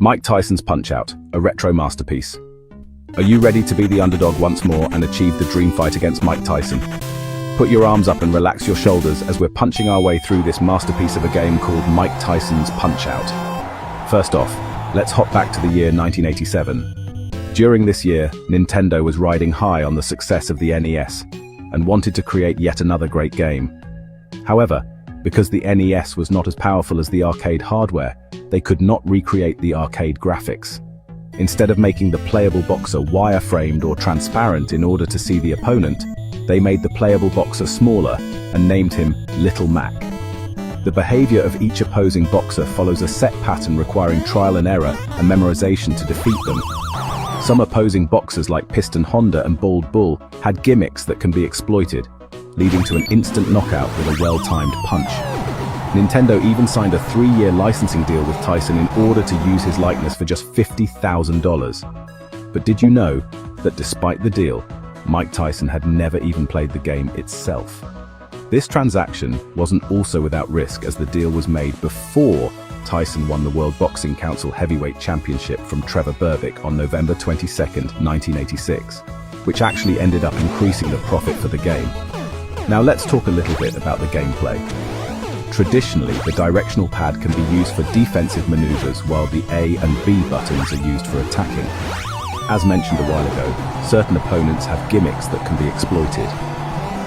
Mike Tyson's Punch-Out, a retro masterpiece. Are you ready to be the underdog once more and achieve the dream fight against Mike Tyson? Put your arms up and relax your shoulders as we're punching our way through this masterpiece of a game called Mike Tyson's Punch-Out. First off, let's hop back to the year 1987. During this year, Nintendo was riding high on the success of the NES and wanted to create yet another great game. However, because the NES was not as powerful as the arcade hardware, they could not recreate the arcade graphics. Instead of making the playable boxer wire-framed or transparent in order to see the opponent, they made the playable boxer smaller and named him Little Mac. The behavior of each opposing boxer follows a set pattern requiring trial and error and memorization to defeat them. Some opposing boxers like Piston Honda and Bald Bull had gimmicks that can be exploited, leading to an instant knockout with a well-timed punch. Nintendo even signed a 3-year licensing deal with Tyson in order to use his likeness for just $50,000. But did you know that despite the deal, Mike Tyson had never even played the game itself? This transaction wasn't also without risk, as the deal was made before Tyson won the World Boxing Council Heavyweight Championship from Trevor Berbick on November 22, 1986, which actually ended up increasing the profit for the game. Now let's talk a little bit about the gameplay. Traditionally, the directional pad can be used for defensive maneuvers while the A and B buttons are used for attacking. As mentioned a while ago, certain opponents have gimmicks that can be exploited.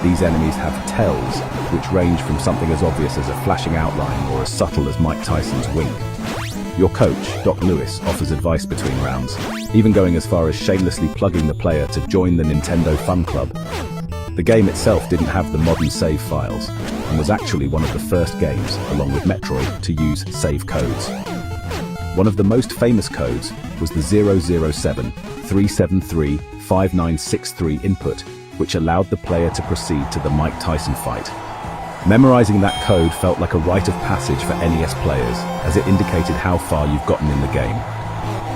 These enemies have tells, which range from something as obvious as a flashing outline or as subtle as Mike Tyson's wink. Your coach, Doc Lewis, offers advice between rounds, even going as far as shamelessly plugging the player to join the Nintendo Fun Club. The game itself didn't have the modern save files, and was actually one of the first games, along with Metroid, to use save codes. One of the most famous codes was the 007-373-5963 input, which allowed the player to proceed to the Mike Tyson fight. Memorizing that code felt like a rite of passage for NES players, as it indicated how far you've gotten in the game.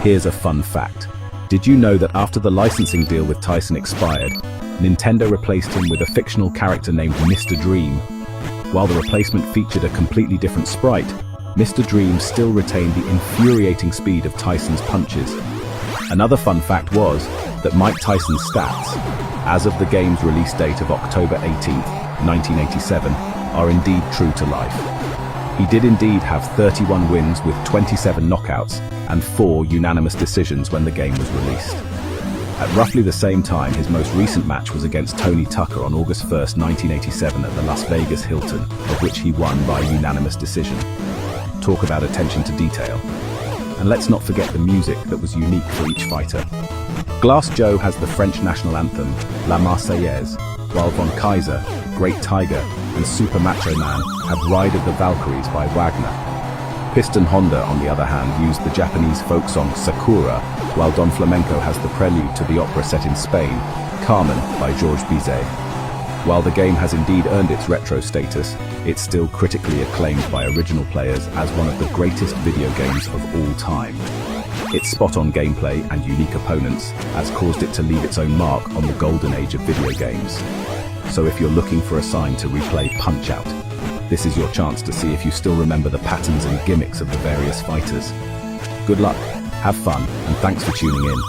Here's a fun fact. Did you know that after the licensing deal with Tyson expired, Nintendo replaced him with a fictional character named Mr. Dream? While the replacement featured a completely different sprite, Mr. Dream still retained the infuriating speed of Tyson's punches. Another fun fact was that Mike Tyson's stats, as of the game's release date of October 18, 1987, are indeed true to life. He did indeed have 31 wins with 27 knockouts and 4 unanimous decisions when the game was released. At roughly the same time, his most recent match was against Tony Tucker on August 1, 1987 at the Las Vegas Hilton, of which he won by unanimous decision. Talk about attention to detail. And let's not forget the music that was unique for each fighter. Glass Joe has the French national anthem, La Marseillaise, while Von Kaiser, Great Tiger, and Super Macho Man had Ride of the Valkyries by Wagner. Piston Honda, on the other hand, used the Japanese folk song Sakura, while Don Flamenco has the prelude to the opera set in Spain, Carmen by Georges Bizet. While the game has indeed earned its retro status, it's still critically acclaimed by original players as one of the greatest video games of all time. Its spot-on gameplay and unique opponents has caused it to leave its own mark on the golden age of video games. So if you're looking for a sign to replay Punch-Out, this is your chance to see if you still remember the patterns and gimmicks of the various fighters. Good luck, have fun, and thanks for tuning in.